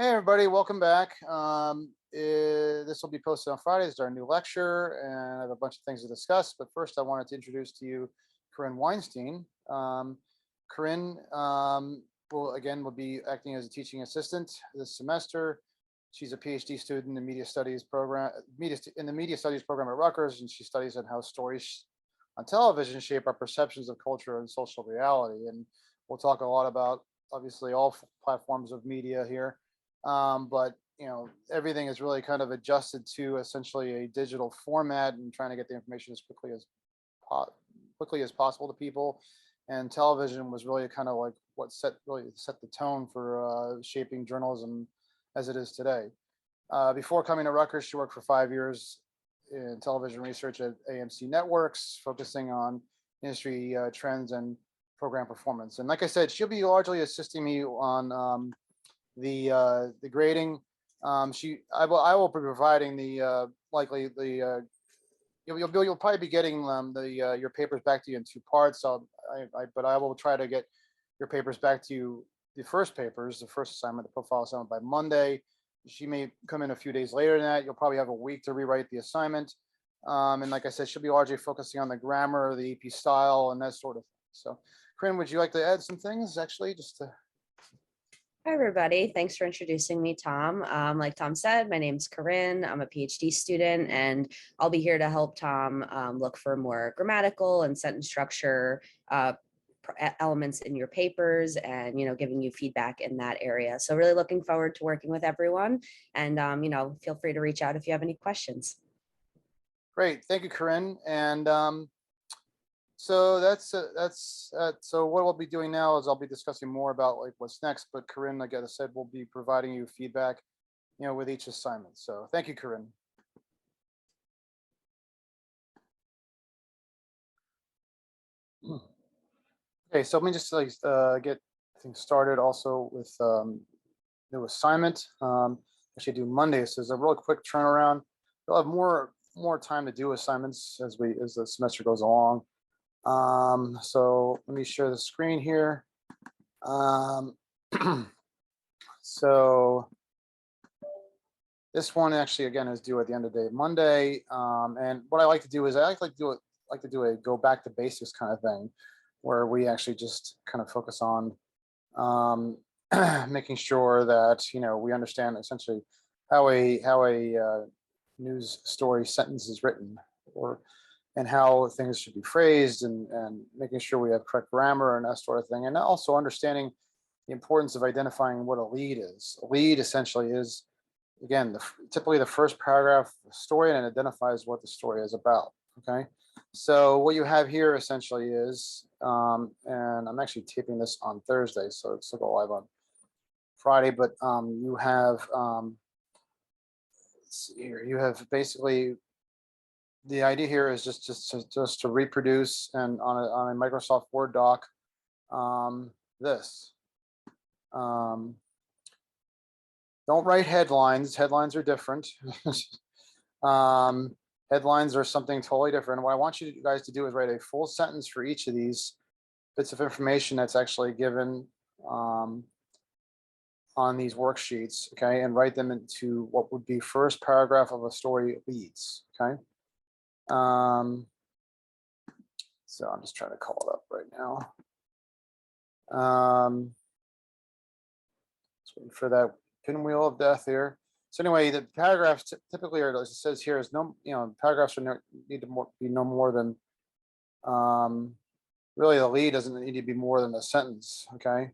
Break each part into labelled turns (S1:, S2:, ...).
S1: Hey everybody, welcome back. This will be posted on Fridays. It's our new lecture, and I have a bunch of things to discuss. But first, I wanted to introduce to you Corinne Weinstein. Corinne will be acting as a teaching assistant this semester. She's a PhD student in media studies program, in the media studies program at Rutgers, and she studies on how stories on television shape our perceptions of culture and social reality. And we'll talk a lot about obviously all platforms of media here, but everything is really kind of adjusted to essentially a digital format and trying to get the information as po- quickly as possible to people. And television was really kind of like what really set the tone for shaping journalism as it is today. Before coming to Rutgers, she worked for 5 years in television research at AMC Networks, focusing on industry trends and program performance. And like I said, she'll be largely assisting me on the grading. I will be providing the likely the you'll probably be getting your papers back to you in two parts. But I will try to get your papers back to you, the first assignment, the profile assignment, by Monday. She may come in a few days later than that. You'll probably have a week to rewrite the assignment. And like I said, she'll be largely focusing on the grammar, the EP style, and that sort of thing. So, Corinne, would you like to add some things actually, just to?
S2: Hi, everybody. Thanks for introducing me, Tom. Like Tom said, my name's Corinne. I'm a PhD student, and I'll be here to help Tom look for more grammatical and sentence structure elements in your papers and, giving you feedback in that area. So really looking forward to working with everyone. And, feel free to reach out if you have any questions.
S1: Great. Thank you, Corinne. And so so what we'll be doing now is I'll be discussing more about like what's next, but Corinne, like I said, will be providing you feedback, with each assignment. So thank you, Corinne. Okay, so let me just get things started also with new assignment. Actually do Monday, so there's a real quick turnaround. You'll have more time to do assignments as the semester goes along. So let me share the screen here. So this one actually again is due at the end of the day Monday. And what I like to do is like to do a go back to basics kind of thing, where we actually just kind of focus on making sure that we understand essentially how a news story sentence is written, and how things should be phrased, and making sure we have correct grammar and that sort of thing, and also understanding the importance of identifying what a lead is. A lead essentially is, again, typically the first paragraph of the story, and it identifies what the story is about. Okay, so what you have here essentially is, and I'm actually taping this on Thursday, so it's go live on Friday, but you have here, you have basically the idea here is just to reproduce and on a Microsoft Word doc this. Don't write headlines. Headlines are different. Headlines are something totally different. What I want you guys to do is write a full sentence for each of these bits of information that's actually given on these worksheets, okay, and write them into what would be first paragraph of a story leads, okay. So I'm just trying to call it up right now. Just waiting for that pinwheel of death here. So anyway, the paragraphs typically are, as it says here, is paragraphs need to be no more than, really the lead doesn't need to be more than a sentence, okay.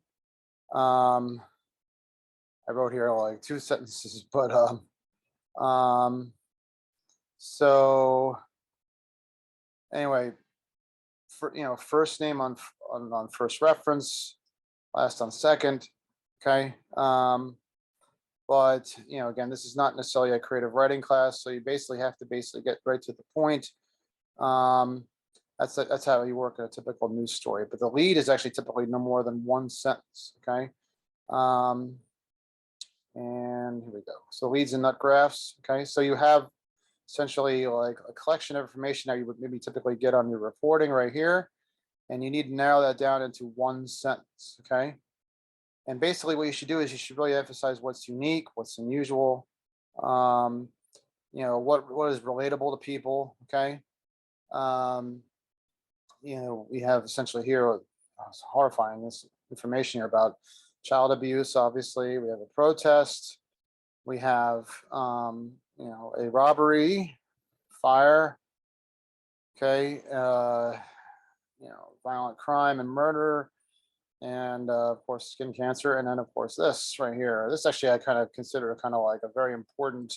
S1: I wrote here like two sentences, but so anyway, first name on first reference, last on second, okay. But again, this is not necessarily a creative writing class, so you basically have to get right to the point. That's how you work in a typical news story. But the lead is actually typically no more than one sentence, okay. And here we go. So leads and nut graphs, okay. So you have essentially like a collection of information that you would maybe typically get on your reporting right here, and you need to narrow that down into one sentence, okay. And basically what you should do is you should really emphasize what's unique, what's unusual, um, what is relatable to people. Okay. Um, we have essentially here, it's horrifying, this information here about child abuse. Obviously, we have a protest, we have, a robbery, fire, okay, violent crime and murder, and of course skin cancer, and then of course this right here. This actually I kind of consider kind of like a very important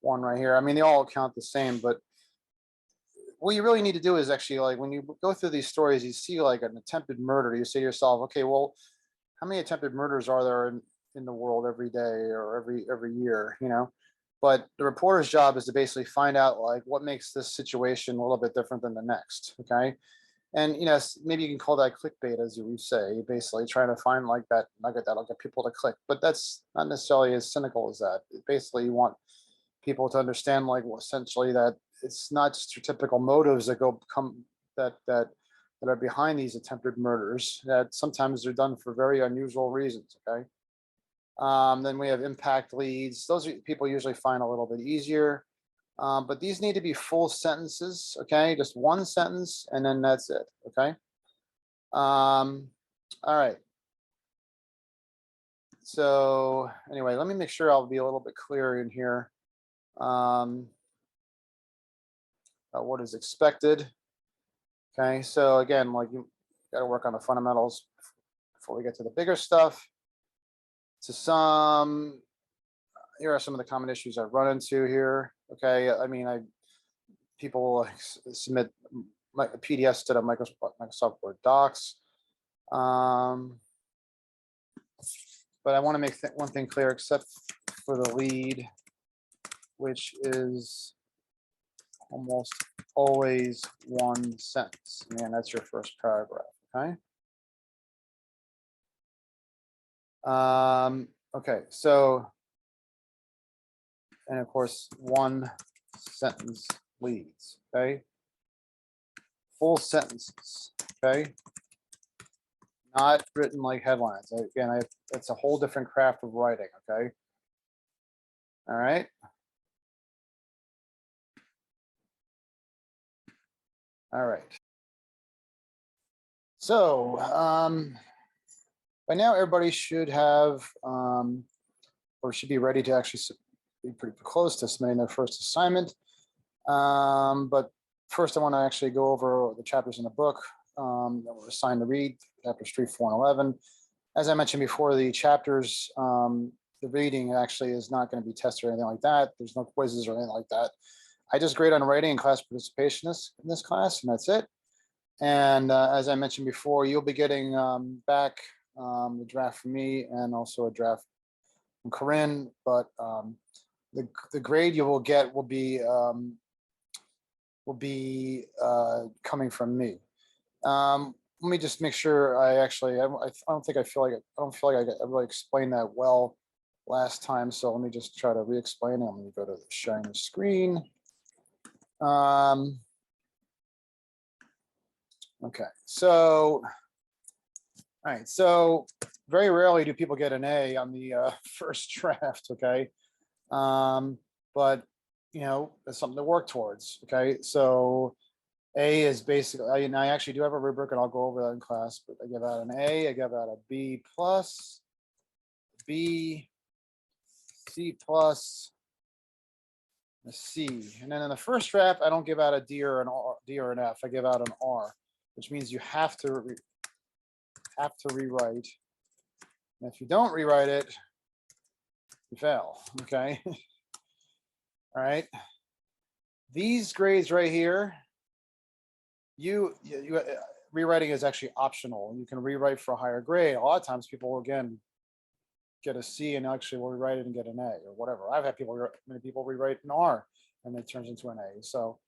S1: one right here. I mean, they all count the same, but what you really need to do is actually, like, when you go through these stories, you see like an attempted murder, you say to yourself, okay, well, how many attempted murders are there in the world every day or every year, but the reporter's job is to basically find out like what makes this situation a little bit different than the next. Okay. And maybe you can call that clickbait, as you say, basically trying to find like that nugget that'll get people to click, but that's not necessarily as cynical as that. Basically you want people to understand, like, well, essentially that it's not just your typical motives that that are behind these attempted murders, that sometimes they're done for very unusual reasons. Okay. Then we have impact leads. Those are people usually find a little bit easier. But these need to be full sentences. Okay. Just one sentence and then that's it. Okay. All right. So anyway, let me make sure I'll be a little bit clearer in here. What is expected. Okay, so again, like, you got to work on the fundamentals before we get to the bigger stuff. Here are some of the common issues I run into here. Okay, I mean, people like submit PDFs to the Microsoft Word docs. But I want to make one thing clear, except for the lead, which is almost always one sentence. And that's your first paragraph. Okay. Okay, so, and of course, one sentence leads. Okay. Full sentences. Okay. Not written like headlines. Again, it's a whole different craft of writing. Okay. All right. All right. So, by now everybody should have, or should be ready to actually be pretty close to submitting their first assignment. But first I want to actually go over the chapters in the book that we're assigned to read, chapters 3, 4, and 11. As I mentioned before, the chapters, the reading actually is not going to be tested or anything like that. There's no quizzes or anything like that. I just grade on writing and class participation in this class, and that's it. And as I mentioned before, you'll be getting back the draft from me and also a draft from Corinne. But the grade you will get will be coming from me. Let me just make sure I don't feel like I really explained that well last time. So let me just try to re-explain it. I'm going to go to sharing the screen. Okay, so, all right, so very rarely do people get an A on the first draft. Okay, but it's something to work towards. Okay, so A is basically, and I actually do have a rubric, and I'll go over that in class. But I give out an A, I give out a B plus, B, C plus, a C, and then in the first draft, I don't give out a D or an F. I give out an R, which means you have to rewrite. And if you don't rewrite it, you fail. Okay. All right. These grades right here, you rewriting is actually optional. You can rewrite for a higher grade. A lot of times people, again, get a C and actually will rewrite it and get an A or whatever. I've had many people rewrite an R and it turns into an A. So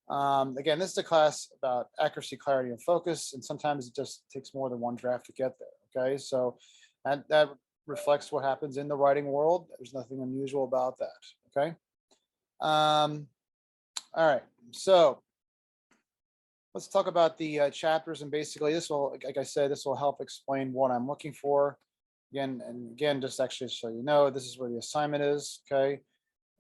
S1: again, this is a class about accuracy, clarity, and focus. And sometimes it just takes more than one draft to get there. Okay. So that reflects what happens in the writing world. There's nothing unusual about that. Okay. All right. So let's talk about the chapters, and basically this will, like I said, this will help explain what I'm looking for. Again, just actually so you know, this is where the assignment is, okay?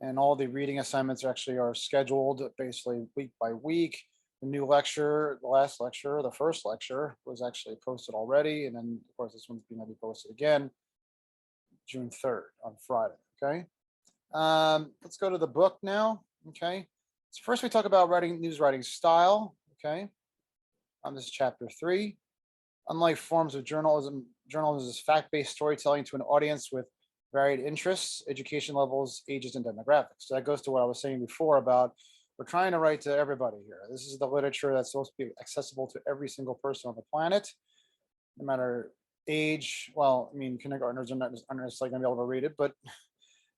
S1: And all the reading assignments actually are scheduled basically week by week. The new lecture, the last lecture, the first lecture was actually posted already. And then of course this one's going to be posted again June 3rd on Friday, okay? Let's go to the book now, okay? So first we talk about news writing style, okay? This is chapter 3. Unlike forms of journalism, journalism is fact-based storytelling to an audience with varied interests, education levels, ages, and demographics. So that goes to what I was saying before about we're trying to write to everybody here. This is the literature that's supposed to be accessible to every single person on the planet, no matter age. Well, I mean, kindergartners are not necessarily going to be able to read it, but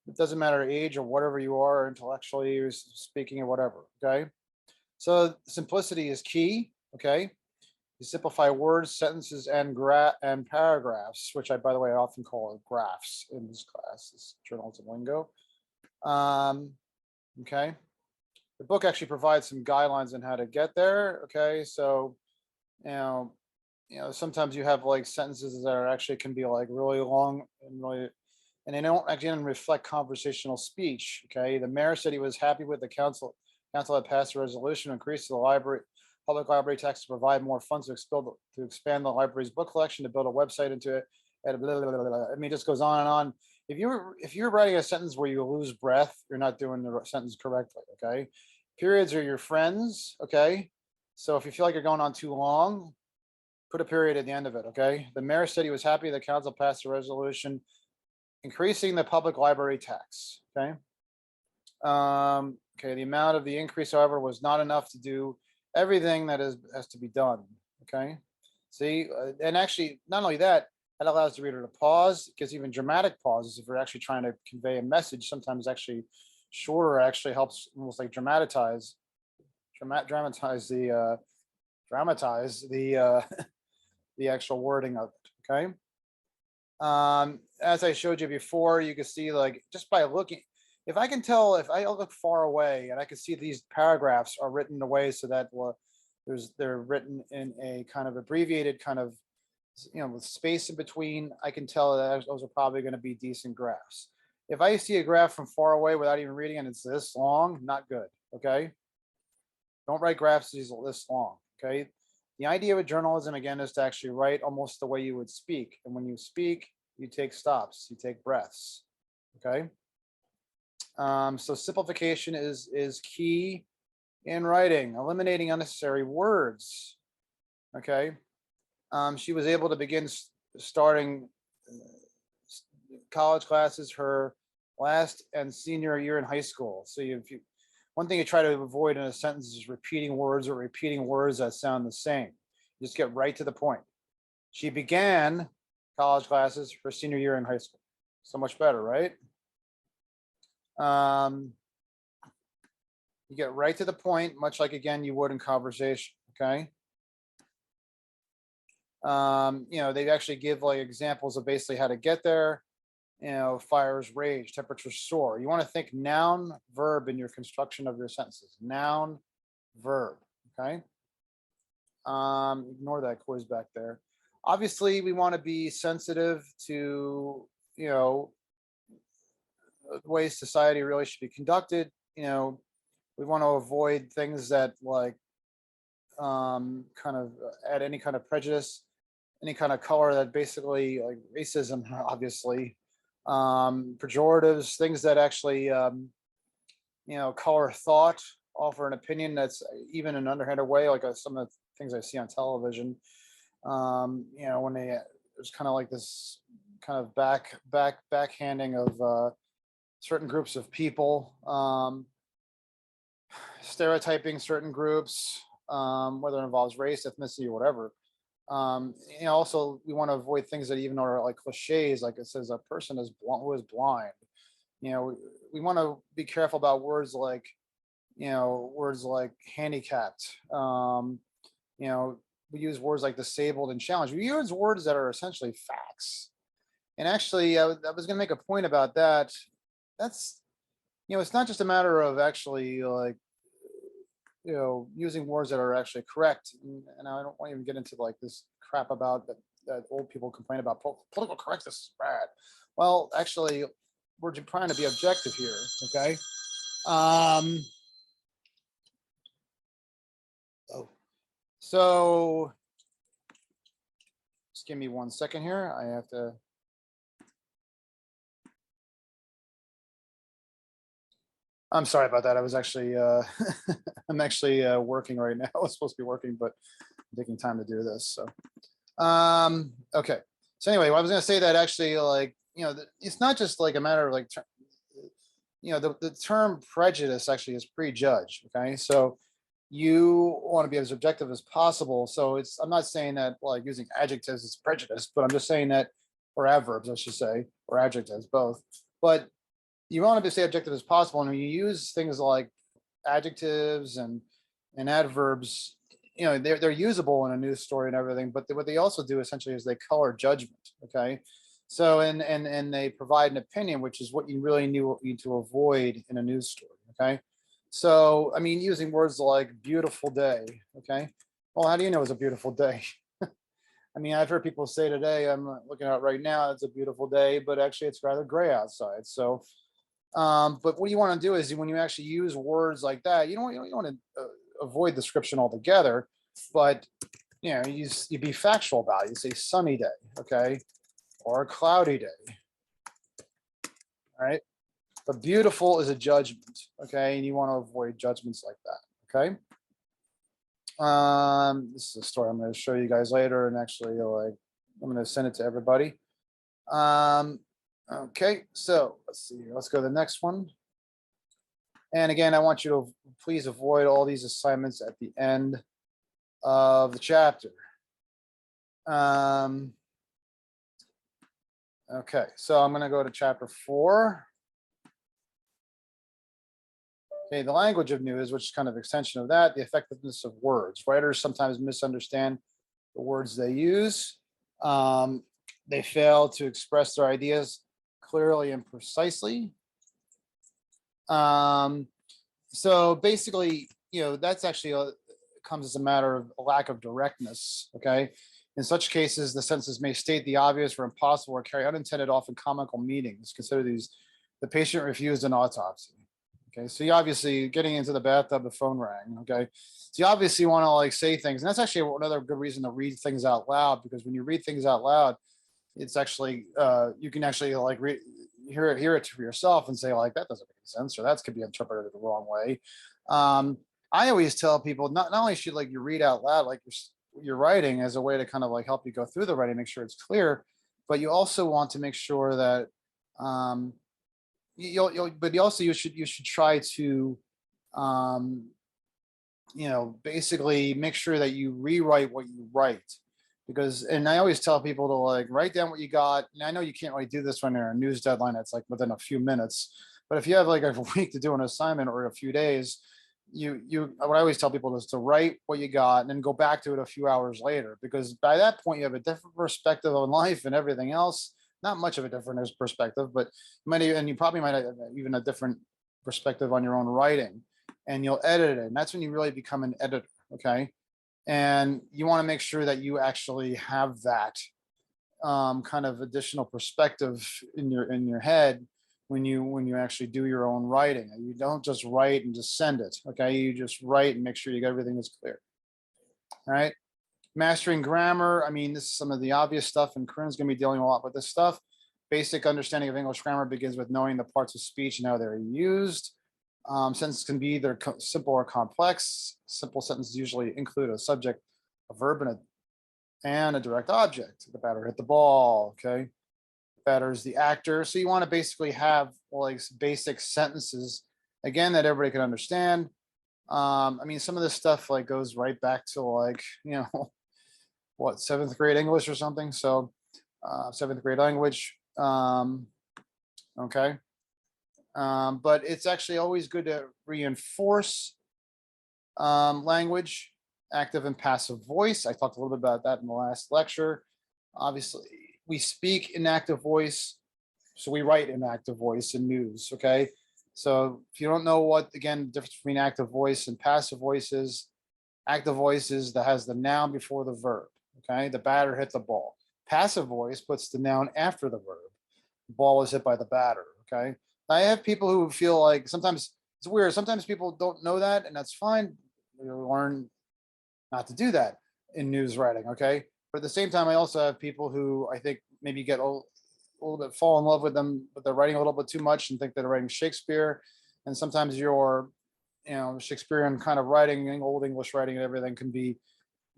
S1: it doesn't matter age or whatever you are intellectually or speaking or whatever, okay? So simplicity is key, okay? You simplify words, sentences, and paragraphs, which I, by the way, I often call it graphs in this class, this journalism lingo. Okay. The book actually provides some guidelines on how to get there. Okay. So, sometimes you have like sentences that are actually can be like really long and they don't again reflect conversational speech. Okay. The mayor said he was happy with the council had passed a resolution to increase the public library tax to provide more funds to expand the library's book collection, to build a website into it. And blah, blah, blah, blah. I mean, it just goes on and on. If you're writing a sentence where you lose breath, you're not doing the sentence correctly. Okay. Periods are your friends. Okay. So if you feel like you're going on too long, put a period at the end of it. Okay. The mayor said he was happy the council passed a resolution increasing the public library tax. Okay. Okay. The amount of the increase, however, was not enough to do everything that has to be done. Okay. See, and actually, not only that, that allows the reader to pause, because even dramatic pauses, if you're actually trying to convey a message, sometimes actually shorter actually helps almost like dramatize the the actual wording of it. Okay. As I showed you before, you can see like just by looking, if I can tell, if I look far away and I can see these paragraphs are written in a way so that they're written in a kind of abbreviated kind of, with space in between, I can tell that those are probably going to be decent graphs. If I see a graph from far away without even reading it, it's this long, not good. Okay. Don't write graphs this long. Okay. The idea of journalism, again, is to actually write almost the way you would speak. And when you speak, you take stops, you take breaths. Okay. So simplification is key in writing, eliminating unnecessary words. Okay. She was able to begin starting college classes her last and senior year in high school. So one thing you try to avoid in a sentence is repeating words that sound the same. You just get right to the point. She began college classes her senior year in high school. So much better, right? You get right to the point, much like, again, you would in conversation, okay? They actually give like examples of basically how to get there. Fires rage, temperatures soar. You want to think noun, verb in your construction of your sentences. Noun, verb, okay? Ignore that quiz back there. Obviously, we want to be sensitive to, ways society really should be conducted. We want to avoid things that like kind of add any kind of prejudice, any kind of color that basically like racism, obviously, pejoratives, things that actually, color thought, offer an opinion that's even an underhanded way, like some of the things I see on television. When there's kind of like this kind of backhanding of certain groups of people, stereotyping certain groups, whether it involves race, ethnicity, or whatever. Also, we want to avoid things that even are like cliches, like it says a person who is blind. We want to be careful about words like handicapped. We use words like disabled and challenged. We use words that are essentially facts. And actually, I was going to make a point about that. That's, it's not just a matter of actually like, using words that are actually correct. And I don't want to even get into like this crap about that that old people complain about political correctness is bad. Well, actually, we're trying to be objective here. Okay. Um, oh, so just give me 1 second here. I have to. I'm sorry about that. I was actually, I'm actually working right now. I was supposed to be working, but I'm taking time to do this. So, okay. So anyway, I was going to say that actually, like, it's not just like a matter of like, the term prejudice actually is prejudged. Okay. So you want to be as objective as possible. So I'm not saying that like using adjectives is prejudice, but I'm just saying that, or adverbs, I should say, or adjectives, both. But you want to be stay objective as possible. And when you use things like adjectives and adverbs, they're usable in a news story and everything, but what they also do essentially is they color judgment. Okay. So and they provide an opinion, which is what you really need to avoid in a news story. Okay. So I mean, using words like beautiful day. Okay. Well, how do you know it's a beautiful day? I mean, I've heard people say today, I'm looking out right now, it's a beautiful day, but actually it's rather gray outside. So but what you want to do is when you actually use words like that, you don't want to avoid description altogether, but you be factual about it. You say sunny day, okay, or a cloudy day, all right. But beautiful is a judgment, okay, and you want to avoid judgments like that, okay. This is a story I'm going to show you guys later, and actually, like, I'm going to send it to everybody. Okay, so let's see here. Let's go to the next one. And again, I want you to please avoid all these assignments at the end of the chapter. Okay, so I'm going to go to chapter 4. Okay, the language of news, which is kind of extension of that, the effectiveness of words. Writers sometimes misunderstand the words they use. They fail to express their ideas clearly and precisely. So basically, that's actually comes as a matter of a lack of directness. Okay. In such cases, the sentences may state the obvious or impossible or carry unintended, often comical meanings. Consider these: the patient refused an autopsy. Okay. So you obviously getting into the bathtub, the phone rang. Okay. So you obviously want to like say things. And that's actually another good reason to read things out loud, because when you read things out loud, it's actually, you can actually like hear it for yourself and say like, that doesn't make sense, or that could be interpreted the wrong way. I always tell people not only should like you read out loud, like you're writing as a way to kind of like help you go through the writing, make sure it's clear, but you also want to make sure that you should try to basically make sure that you rewrite what you write. Because, and I always tell people to like write down what you got. And I know you can't really do this when they're a news deadline that's like within a few minutes, but if you have like a week to do an assignment or a few days, what I always tell people is to write what you got and then go back to it a few hours later, because by that point you have a different perspective on life and everything else. Not much of a different perspective, but you probably might have even a different perspective on your own writing, and you'll edit it. And that's when you really become an editor. Okay. And you want to make sure that you actually have that kind of additional perspective in your head when you actually do your own writing. You don't just write and just send it. Okay, you just write and make sure you get everything that's clear. All right. Mastering grammar. I mean, this is some of the obvious stuff, and Corinne's going to be dealing a lot with this stuff. Basic understanding of English grammar begins with knowing the parts of speech and how they're used. Sentences can be either simple or complex. Simple sentences usually include a subject, a verb, and a direct object. The batter hit the ball. Okay. The batter is the actor. So you want to basically have like basic sentences, again, that everybody can understand. I mean, some of this stuff like goes right back to like, what, 7th grade English or something. So 7th grade language. Okay. But it's actually always good to reinforce language, active and passive voice. I talked a little bit about that in the last lecture. Obviously, we speak in active voice, so we write in active voice in news. Okay. So if you don't know what, again, the difference between active voice and passive voice is, active voice is that has the noun before the verb. Okay. The batter hit the ball. Passive voice puts the noun after the verb. Ball was hit by the batter. Okay. I have people who feel like sometimes it's weird. Sometimes people don't know that, and that's fine. We learn not to do that in news writing. Okay. But at the same time, I also have people who I think maybe get a little bit fall in love with them, but they're writing a little bit too much and think they're writing Shakespeare. And sometimes your, Shakespearean kind of writing, old English writing, and everything can be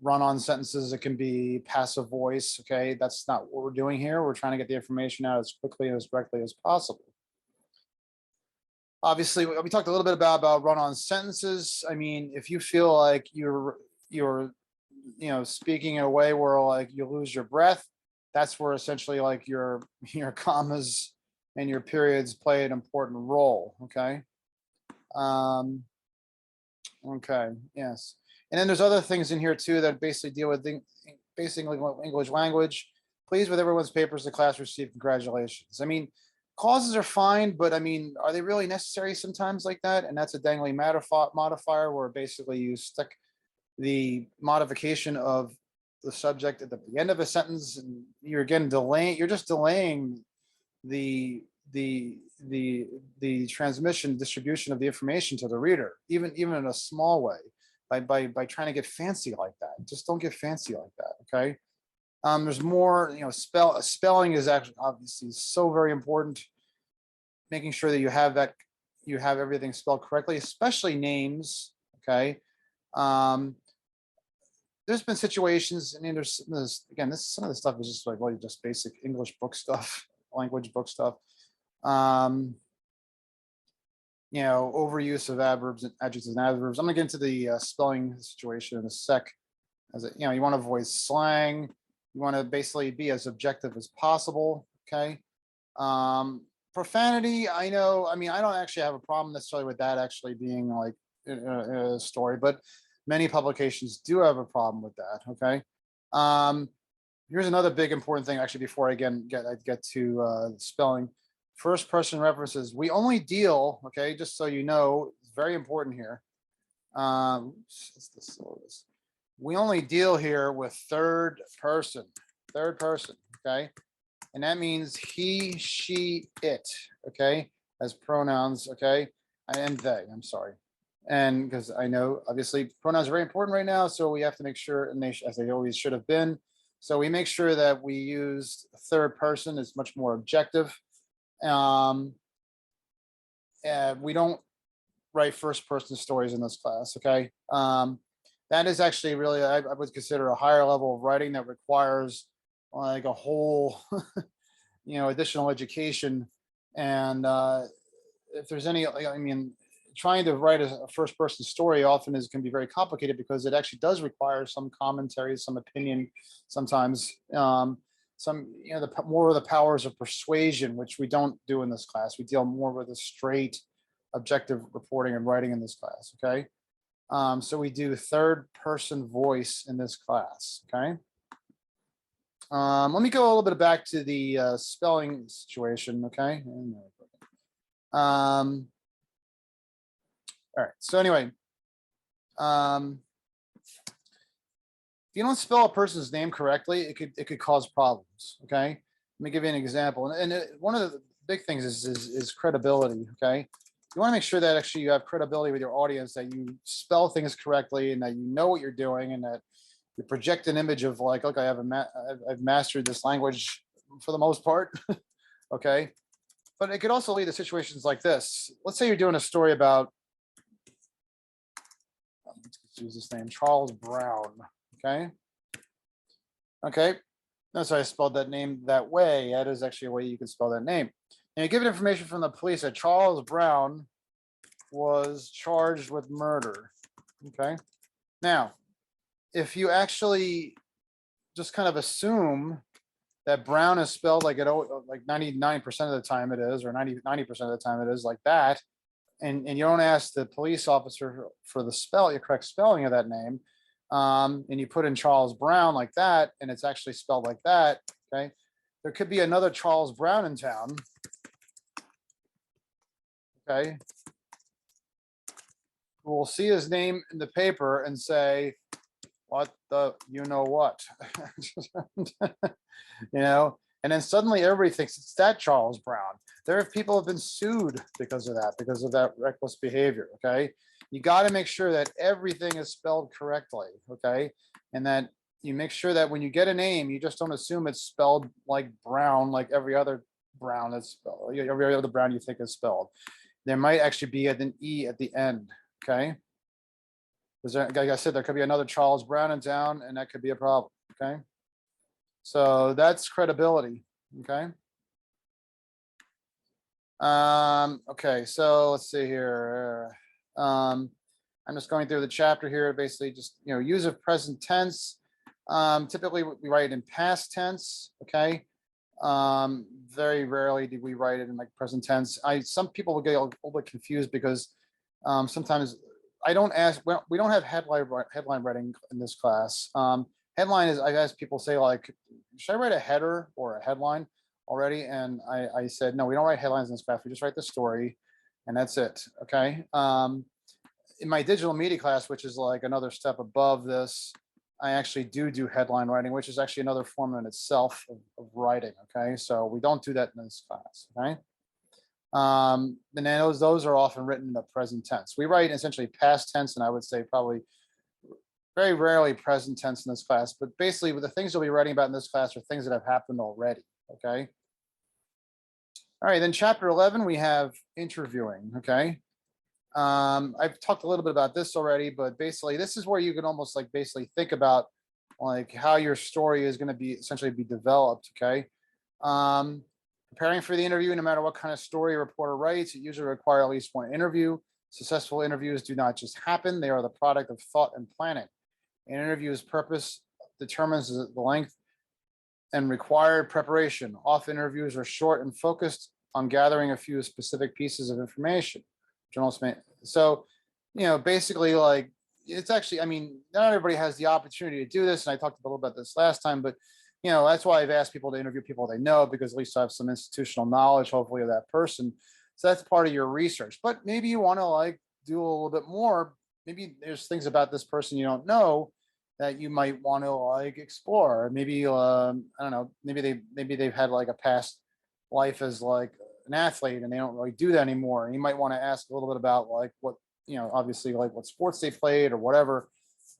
S1: run-on sentences. It can be passive voice. Okay, that's not what we're doing here. We're trying to get the information out as quickly and as directly as possible. Obviously, we talked a little bit about run-on sentences. I mean, if you feel like you're speaking in a way where like you lose your breath, that's where essentially like your commas and your periods play an important role. Okay. Okay. Yes. And then there's other things in here too that basically deal with basic English language. Pleased with everyone's papers the class received. Congratulations. I mean, clauses are fine, but I mean, are they really necessary sometimes like that? And that's a dangling modifier where basically you stick the modification of the subject at the end of a sentence, and you're again delaying. You're just delaying the transmission distribution of the information to the reader, even in a small way, by trying to get fancy like that. Just don't get fancy like that. Okay. There's more. Spelling is actually obviously so very important. Making sure that you have everything spelled correctly, especially names. Okay. There's been situations. I mean, there's again, some of the stuff is just like really just basic English book stuff, language book stuff. Overuse of adverbs and adjectives and adverbs. I'm gonna get into the spelling situation in a sec. You want to avoid slang. You want to basically be as objective as possible. Okay. Profanity. I know. I mean, I don't actually have a problem necessarily with that actually being like a story, but many publications do have a problem with that. Okay. Here's another big important thing actually before I get to spelling. First person references. We only deal, okay, just so you know, it's very important here. We only deal here with third person, okay? And that means he, she, it, okay, as pronouns, okay, and they, I'm sorry. And because I know obviously pronouns are very important right now, so we have to make sure, and as they always should have been. So we make sure that we use third person. It's much more objective. And we don't write first person stories in this class. Okay. That is actually really, I would consider a higher level of writing that requires like a whole, additional education. And if there's any, I mean, trying to write a first person story often can be very complicated because it actually does require some commentary, some opinion sometimes. More of the powers of persuasion, which we don't do in this class. We deal more with a straight objective reporting and writing in this class. Okay. So we do third person voice in this class. Okay. Let me go a little bit back to the spelling situation. Okay. All right. So anyway, if you don't spell a person's name correctly, it could cause problems. Okay. Let me give you an example. And one of the big things is credibility. Okay. You want to make sure that actually you have credibility with your audience, that you spell things correctly and that you know what you're doing, and that you project an image of like, okay, I've mastered this language for the most part. Okay. But it could also lead to situations like this. Let's say you're doing a story about, let's use this name, Charles Brown. Okay. Okay. Notice I spelled that name that way. That is actually a way you can spell that name. And you give information from the police that Charles Brown was charged with murder. Okay. Now, if you actually just kind of assume that Brown is spelled like 99% of the time it is, or 90% of the time it is like that, and you don't ask the police officer for the correct spelling of that name, and you put in Charles Brown like that, and it's actually spelled like that, okay, there could be another Charles Brown in town, okay, who will see his name in the paper and say, what the, you know what? You know, and then suddenly everybody thinks it's that Charles Brown. There are people who have been sued because of that reckless behavior. Okay. You got to make sure that everything is spelled correctly. Okay. And that you make sure that when you get a name, you just don't assume it's spelled like Brown, like every other Brown that's spelled, every other Brown you think is spelled. There might actually be an E at the end. Okay. Because like I said, there could be another Charles Brown in town, and that could be a problem. Okay. So that's credibility. Okay. Okay, so let's see here. I'm just going through the chapter here, basically just, use of present tense. Typically we write it in past tense, okay? Very rarely do we write it in like present tense. Some people will get a little bit confused because sometimes I don't ask, well, we don't have headline writing in this class. Headline is, I've asked people say like, should I write a header or a headline already? And I said, no, we don't write headlines in this class. We just write the story and that's it, okay? In my digital media class, which is like another step above this, I actually do headline writing, which is actually another form in itself of writing, okay? So we don't do that in this class, okay? And then those are often written in the present tense. We write essentially past tense, and I would say probably very rarely present tense in this class, but basically the things you'll be writing about in this class are things that have happened already, okay? All right, then chapter 11, we have interviewing, okay? I've talked a little bit about this already, but basically this is where you can almost like basically think about like how your story is going to be essentially be developed, okay? Preparing for the interview, no matter what kind of story a reporter writes, it usually requires at least one interview. Successful interviews do not just happen, they are the product of thought and planning. An interview's purpose determines the length and required preparation. Often interviews are short and focused on gathering a few specific pieces of information. So, basically like it's actually, I mean, not everybody has the opportunity to do this. And I talked a little about this last time, but that's why I've asked people to interview people they know, because at least I have some institutional knowledge, hopefully, of that person. So that's part of your research. But maybe you want to like do a little bit more. Maybe there's things about this person you don't know that you might want to like explore. Maybe I don't know, maybe they've had like a past life as like an athlete and they don't really do that anymore. And you might want to ask a little bit about like what, obviously like what sports they played or whatever,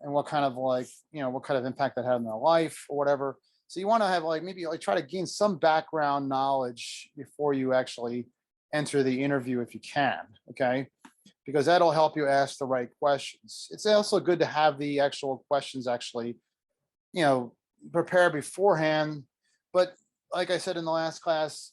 S1: and what kind of like, what kind of impact that had in their life or whatever. So you want to have like maybe like try to gain some background knowledge before you actually enter the interview if you can, okay? Because that'll help you ask the right questions. It's also good to have the actual questions actually, prepared beforehand. But like I said in the last class,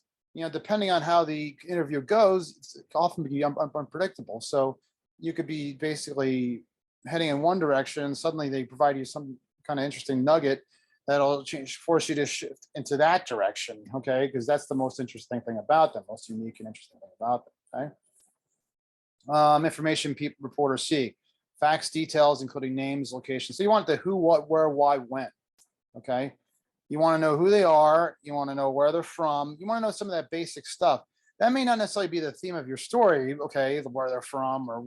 S1: depending on how the interview goes, it can often be unpredictable. So you could be basically heading in one direction, suddenly they provide you some kind of interesting nugget that'll force you to shift into that direction, okay? Because that's the most interesting thing about them, most unique and interesting thing about them, okay? Information reporters see, facts, details, including names, locations. So you want the who, what, where, why, when, okay? You want to know who they are. You want to know where they're from. You want to know some of that basic stuff. That may not necessarily be the theme of your story, okay, where they're from or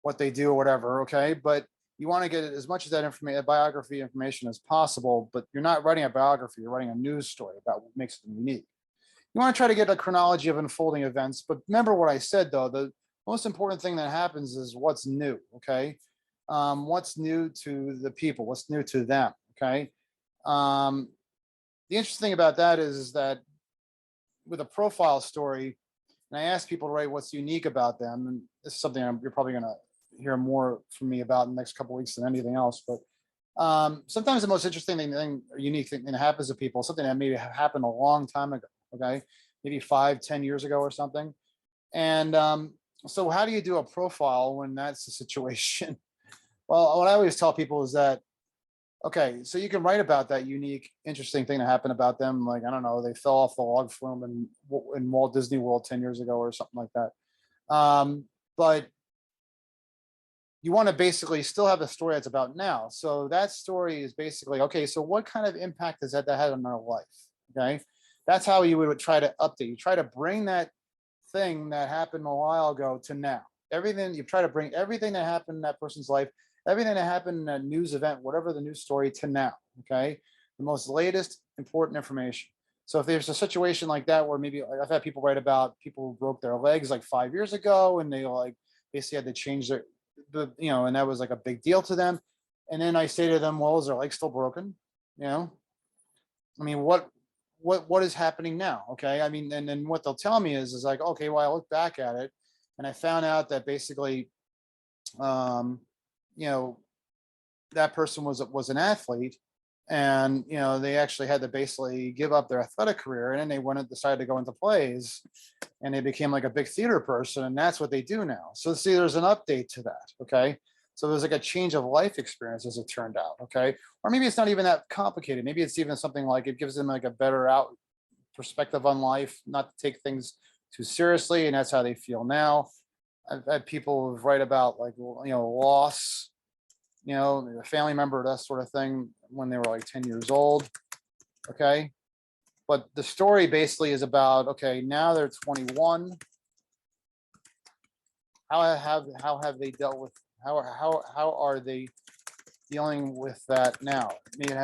S1: what they do or whatever, okay? But you want to get as much of that information, biography information as possible, but you're not writing a biography, you're writing a news story about what makes them unique. You want to try to get a chronology of unfolding events, but remember what I said though, the most important thing that happens is what's new, okay? What's new to the people, what's new to them, okay? The interesting thing about that is that with a profile story, and I ask people to write what's unique about them, and this is something you're probably going to hear more from me about in the next couple of weeks than anything else. But sometimes the most interesting thing, or unique thing that happens to people, something that maybe happened a long time ago, okay, maybe 5-10 years ago or something. And so how do you do a profile when that's the situation? Well, what I always tell people is that, okay, so you can write about that unique, interesting thing that happened about them. Like, I don't know, they fell off the log flume in Walt Disney World 10 years ago or something like that. But you want to basically still have a story that's about now. So that story is basically, okay, so what kind of impact has that had on our life? Okay. That's how you would try to update. You try to bring that thing that happened a while ago to now. Everything, you try to bring everything that happened in that person's life everything that happened in a news event, whatever the news story, to now. Okay, the most latest important information. So if there's a situation like that where maybe I've had people write about people who broke their legs like 5 years ago, and they like basically had to change and that was like a big deal to them. And then I say to them, well, is their leg still broken? You know, I mean, what is happening now? Okay, I mean, and then what they'll tell me is like, okay, well, I look back at it, and I found out that basically, um, you know, that person was an athlete, and they actually had to basically give up their athletic career, and then they went and decided to go into plays, and they became like a big theater person, and that's what they do now. So see, there's an update to that. Okay, so there's like a change of life experience, as it turned out. Okay, or maybe it's not even that complicated. Maybe it's even something like it gives them like a better out perspective on life, not to take things too seriously, and that's how they feel now. I've had people write about like loss, a family member, that sort of thing, when they were like 10 years old. Okay. But the story basically is about, okay, now they're 21. How have they dealt with, how are they dealing with that now? I mean,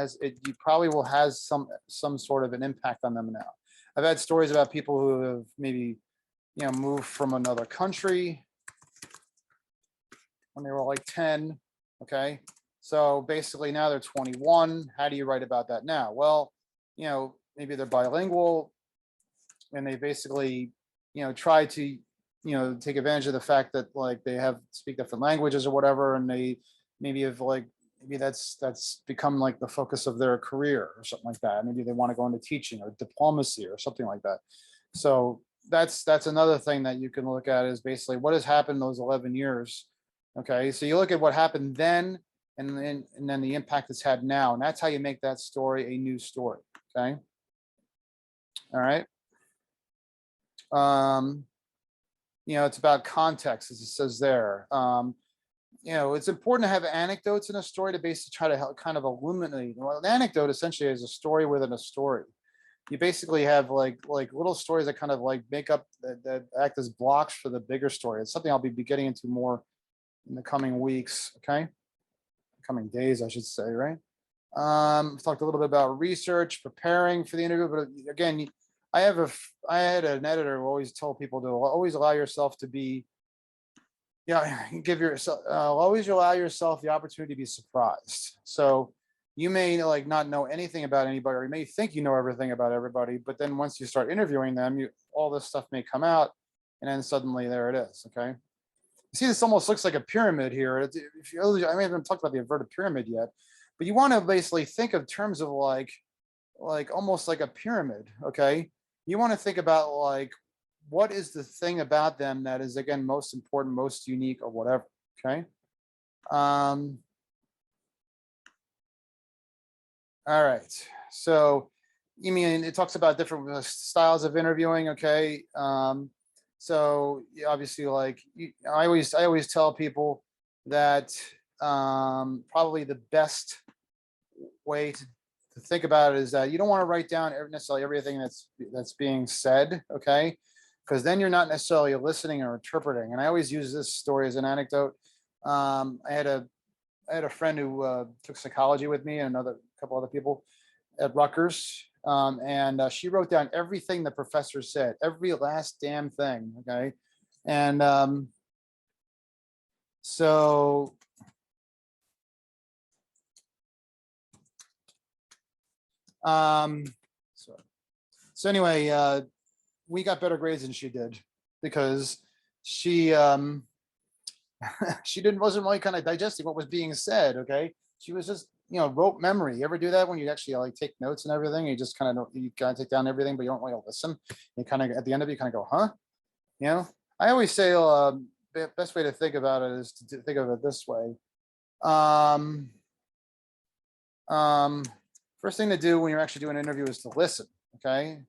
S1: you probably will has some sort of an impact on them now. I've had stories about people who have maybe, moved from another country when they were like 10. Okay. So basically now they're 21. How do you write about that now? Well, maybe they're bilingual, and they basically, try to, take advantage of the fact that like they have speak different languages or whatever. And they maybe have like, maybe that's become like the focus of their career or something like that. Maybe they want to go into teaching or diplomacy or something like that. So that's another thing that you can look at, is basically what has happened those 11 years. Okay, so you look at what happened then, and then the impact it's had now, and that's how you make that story a new story. Okay, all right. It's about context, as it says there. It's important to have anecdotes in a story to basically try to help kind of illuminate. Well, an anecdote essentially is a story within a story. You basically have like little stories that kind of like make up, that act as blocks for the bigger story. It's something I'll be getting into more in the coming weeks. Okay, coming days, I should say, right? Talked a little bit about research, preparing for the interview, but again, I had an editor who always told people to always allow yourself to be, give yourself, always allow yourself the opportunity to be surprised. So you may like not know anything about anybody, or you may think you know everything about everybody, but then once you start interviewing them, all this stuff may come out, and then suddenly there it is. Okay. You see, this almost looks like a pyramid here. I haven't talked about the inverted pyramid yet, but you want to basically think of terms of like almost like a pyramid. Okay. You want to think about like, what is the thing about them that is, again, most important, most unique, or whatever. Okay. All right. So, it talks about different styles of interviewing. Okay. So obviously, like I always tell people that probably the best way to think about it is that you don't want to write down necessarily everything that's being said. Okay, because then you're not necessarily listening or interpreting. And I always use this story as an anecdote. I had a friend who took psychology with me, and another couple other people at Rutgers. And she wrote down everything the professor said, every last damn thing. Okay. And so so anyway, we got better grades than she did, because she she wasn't really kind of digesting what was being said. Okay. She was just, rote memory. You ever do that when you actually like take notes and everything? You just kind of take down everything, but you don't really listen. You kind of, at the end of it, you kind of go, huh? I always say the best way to think about it is to think of it this way. First thing to do when you're actually doing an interview is to listen. Okay.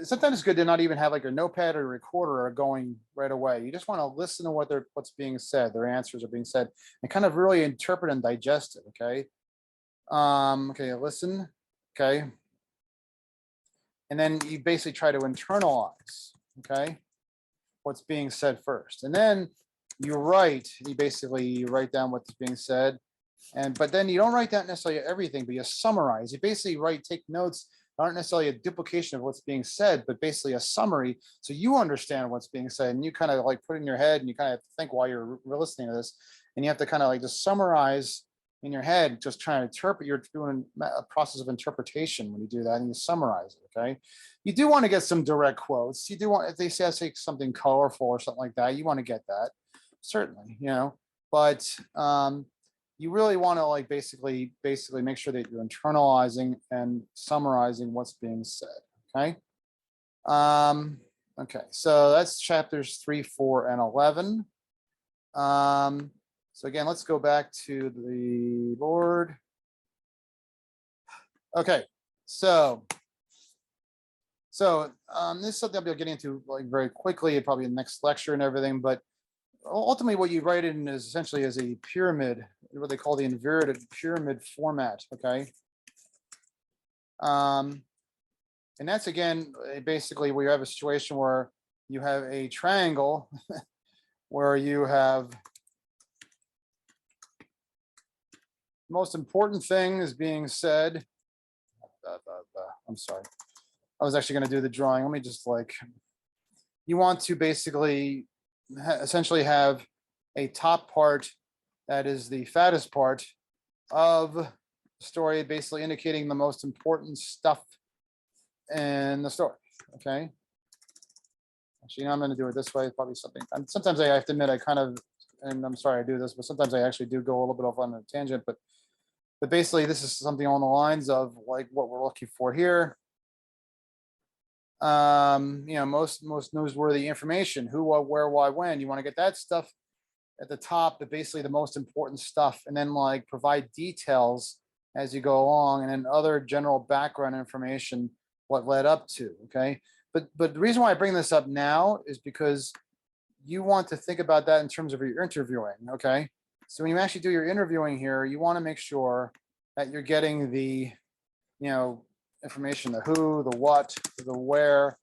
S1: Sometimes it's good to not even have like your notepad or your recorder going right away. You just want to listen to what's being said. Their answers are being said, and kind of really interpret and digest it. Okay. Okay, listen. Okay. And then you basically try to internalize, okay, what's being said first. And then you write, you write down what's being said. But then you don't write down necessarily everything, but you summarize. You basically take notes, aren't necessarily a duplication of what's being said, but basically a summary. So you understand what's being said and you kind of like put it in your head and you kind of think while you're listening to this. And you have to kind of like just summarize in your head, just trying to interpret. You're doing a process of interpretation when you do that and you summarize it. Okay. You do want to get some direct quotes. You do want, if they say something colorful or something like that, you want to get that. Certainly, but you really want to like basically make sure that you're internalizing and summarizing what's being said. Okay. Okay, so that's chapters 3, 4, and 11. So again, let's go back to the board. Okay, so this is something I'll be getting into like very quickly, probably in the next lecture and everything, but ultimately what you write in is essentially as a pyramid, what they call the inverted pyramid format. Okay. And that's again, basically where you have a situation where you have a triangle where you have most important thing is being said. I'm sorry. I was actually going to do the drawing. Let me just you want to basically essentially have a top part that is the fattest part of the story, basically indicating the most important stuff in the story. Okay. Actually, I'm going to do it this way. Probably something. Sometimes I have to admit, and I'm sorry I do this, but sometimes I actually do go a little bit off on a tangent. But basically, this is something along the lines of like what we're looking for here. Most newsworthy information: who, what, where, why, when. You want to get that stuff at the top, but basically the most important stuff, and then like provide details as you go along, and then other general background information, what led up to. Okay. But the reason why I bring this up now is because you want to think about that in terms of your interviewing. Okay. So when you actually do your interviewing here, you want to make sure that you're getting the, information, the who, the what, the where,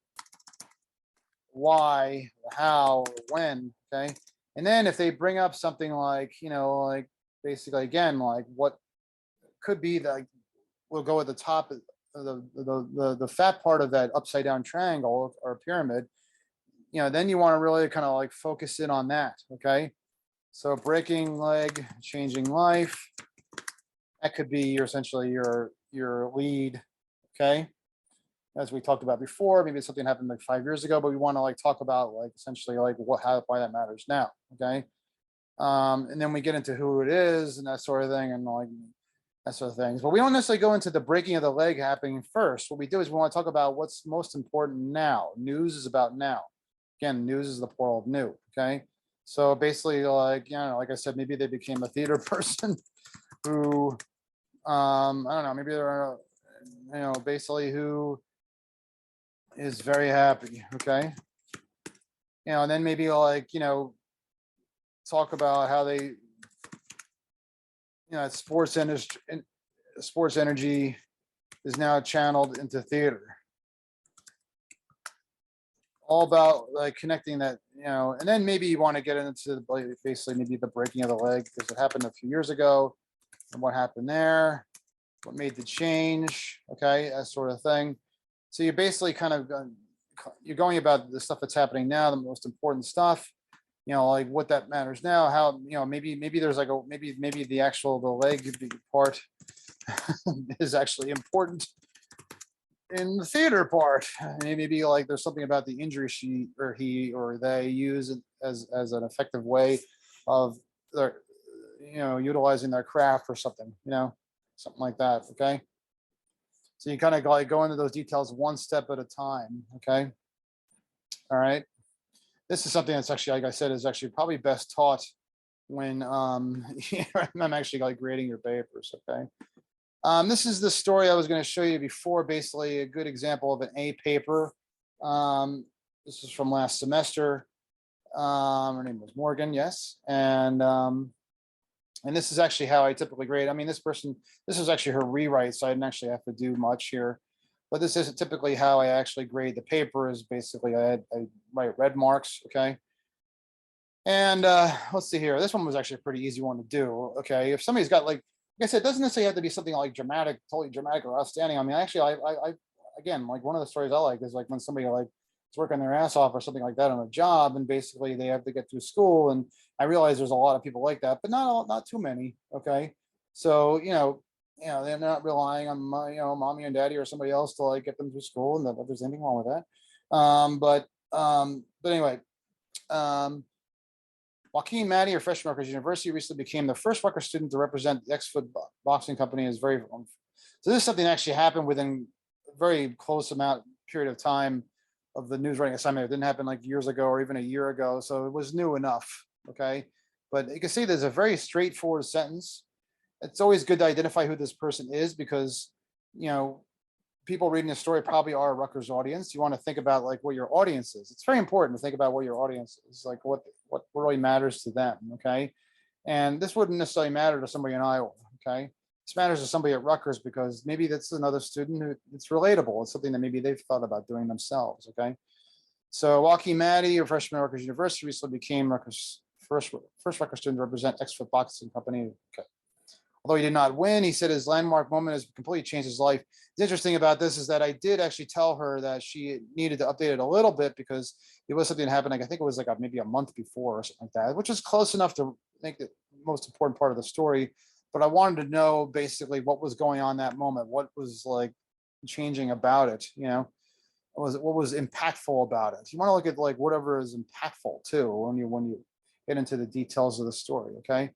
S1: why, the how, the when. Okay. And then if they bring up something like, like basically again, like what could be like, we'll go at the top, the fat part of that upside down triangle or pyramid, then you want to really kind of like focus in on that. Okay. So breaking leg, changing life. That could be essentially your lead. Okay. As we talked about before, maybe something happened like 5 years ago, but we want to like talk about like essentially like why that matters now. Okay. And then we get into who it is and that sort of thing and like that sort of things. But we don't necessarily go into the breaking of the leg happening first. What we do is we want to talk about what's most important now. News is about now. Again, news is the plural of new. Okay. So basically, like, like I said, maybe they became a theater person who, I don't know, maybe they're, basically who is very happy. Okay. And then maybe like, talk about how they, sports industry, sports energy is now channeled into theater. All about like connecting that, and then maybe you want to get into basically maybe the breaking of the leg because it happened a few years ago and what happened there, what made the change. Okay, that sort of thing. So you're basically kind of you're going about the stuff that's happening now, the most important stuff. Like what that matters now, how, maybe there's like maybe the leg part is actually important in the theater part. Maybe like there's something about the injury she or he or they use as an effective way of their, utilizing their craft or something, something like that. Okay. So you kind of like go into those details one step at a time. Okay. All right. This is something that's actually, like I said, is actually probably best taught when I'm actually like grading your papers. Okay. This is the story I was going to show you before, basically a good example of an A paper. This is from last semester. Her name was Morgan, yes. And this is actually how I typically grade. I mean, this was actually her rewrite, so I didn't actually have to do much here. But this isn't typically how I actually grade the paper. Is basically I write red marks, okay? And let's see here. This one was actually a pretty easy one to do. Okay, if somebody's got like I said, it doesn't necessarily have to be something like dramatic, totally dramatic or outstanding. I mean, actually, I again, like one of the stories I like is like when somebody like is working their ass off or something like that on a job, and basically they have to get through school. And I realize there's a lot of people like that, but not too many. Okay, so they're not relying on mommy and daddy or somebody else to like get them through school, and that there's anything wrong with that. But anyway. Joaquin Matty of Freshman Rutgers University recently became the first Rutgers student to represent the X-Foot Boxing Company. Is very so this is something that actually happened within a very close amount period of time of the news writing assignment. It didn't happen like years ago or even a year ago, so it was new enough. Okay, but you can see there's a very straightforward sentence. It's always good to identify who this person is because you know people reading the story probably are a Rutgers audience. You want to think about like what your audience is. It's very important to think about what your audience is, like what really matters to them. Okay. And this wouldn't necessarily matter to somebody in Iowa. Okay. This matters to somebody at Rutgers because maybe that's another student who it's relatable. It's something that maybe they've thought about doing themselves. Okay. So Joaquin Matty, a freshman at Rutgers University, recently became Rutgers first Rutgers student to represent X-Foot Boxing Company. Okay. Although he did not win, he said his landmark moment has completely changed his life. The interesting about this is that I did actually tell her that she needed to update it a little bit because it was something that happened. Like I think it was like maybe a month before or something like that, which is close enough to make the most important part of the story. But I wanted to know basically what was going on that moment, what was like changing about it. What was impactful about it. You want to look at like whatever is impactful too when you get into the details of the story. Okay.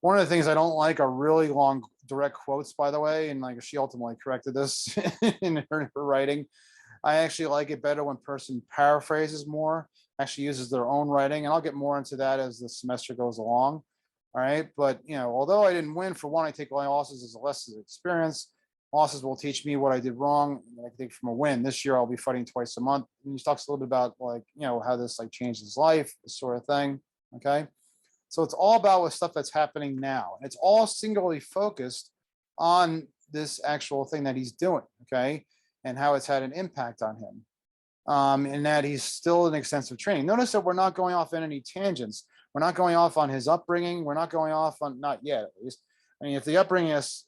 S1: One of the things I don't like are really long direct quotes, by the way, and like she ultimately corrected this in her writing. I actually like it better when person paraphrases more, actually uses their own writing, and I'll get more into that as the semester goes along. All right, but although I didn't win, for one, I take my losses as a lesson of experience. Losses will teach me what I did wrong, and I can take from a win. This year, I'll be fighting twice a month. And he talks a little bit about like how this like changed his life, this sort of thing. Okay. So it's all about what stuff that's happening now. And it's all singularly focused on this actual thing that he's doing, okay, and how it's had an impact on him. And that he's still in extensive training. Notice that we're not going off on any tangents. We're not going off on his upbringing. We're not going off on, not yet at least. I mean, if the upbringing has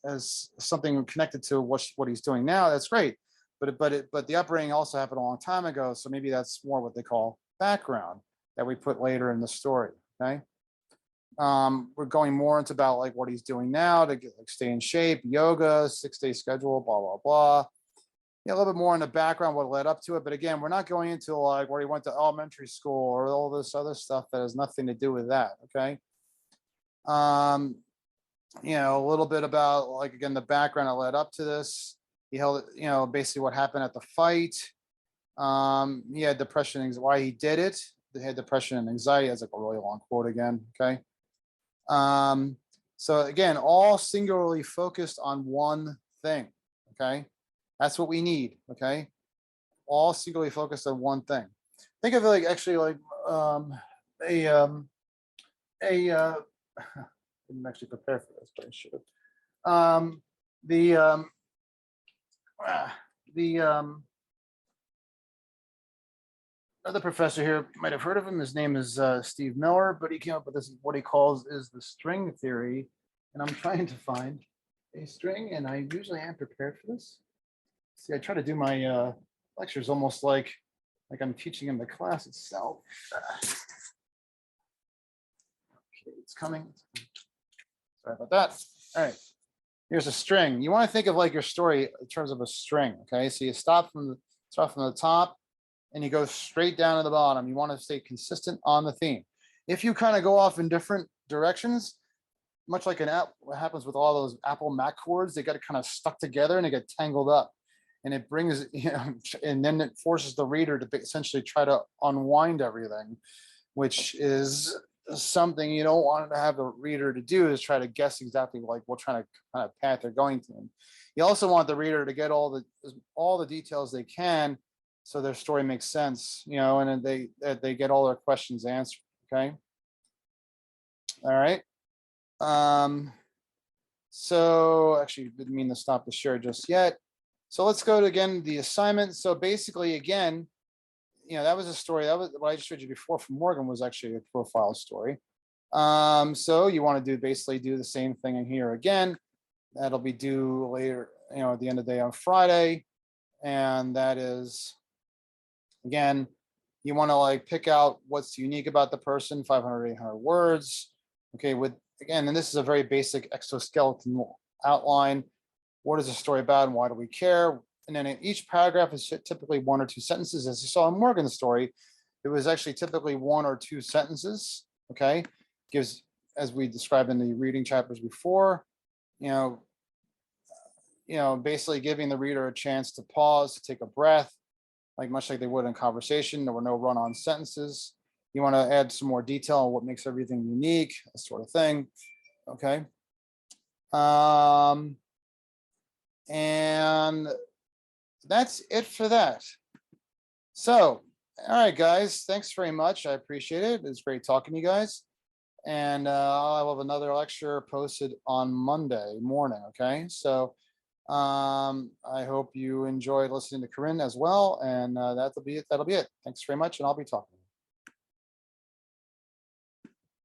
S1: something connected to what he's doing now, that's great. But the upbringing also happened a long time ago. So maybe that's more what they call background that we put later in the story. Okay. We're going more into about like what he's doing now to get, like, stay in shape, yoga, 6-day schedule, blah, blah, blah. Yeah, a little bit more in the background, what led up to it. But again, we're not going into like where he went to elementary school or all this other stuff that has nothing to do with that. Okay. A little bit about like, again, the background that led up to this. He held, basically what happened at the fight. He had depression, why he did it. He had depression and anxiety. That's like a really long quote again. Okay. So again, all singularly focused on one thing. Okay. That's what we need. Okay. All singularly focused on one thing. Think of it like actually like a didn't actually prepare for this, but I should have. The Another professor here, you might have heard of him. His name is Steve Miller, but he came up with this, what he calls is the string theory. And I'm trying to find a string, and I usually am prepared for this. See, I try to do my lectures almost like I'm teaching in the class itself. Okay, it's coming. Sorry about that. All right, here's a string. You want to think of like your story in terms of a string. Okay, so you start from the top, and you go straight down to the bottom. You want to stay consistent on the theme. If you kind of go off in different directions, much like an app, what happens with all those Apple Mac cords, they get kind of stuck together and they get tangled up. And it brings, and then it forces the reader to essentially try to unwind everything, which is something you don't want to have the reader to do, is try to guess exactly like what kind of path they're going to. You also want the reader to get all the details they can, so their story makes sense, and then they get all their questions answered. Okay. All right. So actually didn't mean to stop the share just yet. So let's go to again the assignment. So basically, again, that was a story, that was what I just showed you before from Morgan, was actually a profile story. So you want to basically do the same thing in here again. That'll be due later, at the end of the day on Friday. And that is, again, you want to like pick out what's unique about the person, 500, 800 words. Okay, and this is a very basic exoskeleton outline. What is the story about and why do we care? And then in each paragraph is typically 1 or 2 sentences. As you saw in Morgan's story, it was actually typically 1 or 2 sentences. Okay, gives, as we described in the reading chapters before, basically giving the reader a chance to pause, to take a breath, like much like they would in conversation. There were no run-on sentences. You want to add some more detail on what makes everything unique, that sort of thing. Okay. And that's it for that. So, all right, guys, thanks very much. I appreciate it. It's great talking to you guys. And I'll have another lecture posted on Monday morning. Okay. So I hope you enjoyed listening to Corinne as well. And that'll be it. Thanks very much. And I'll be talking.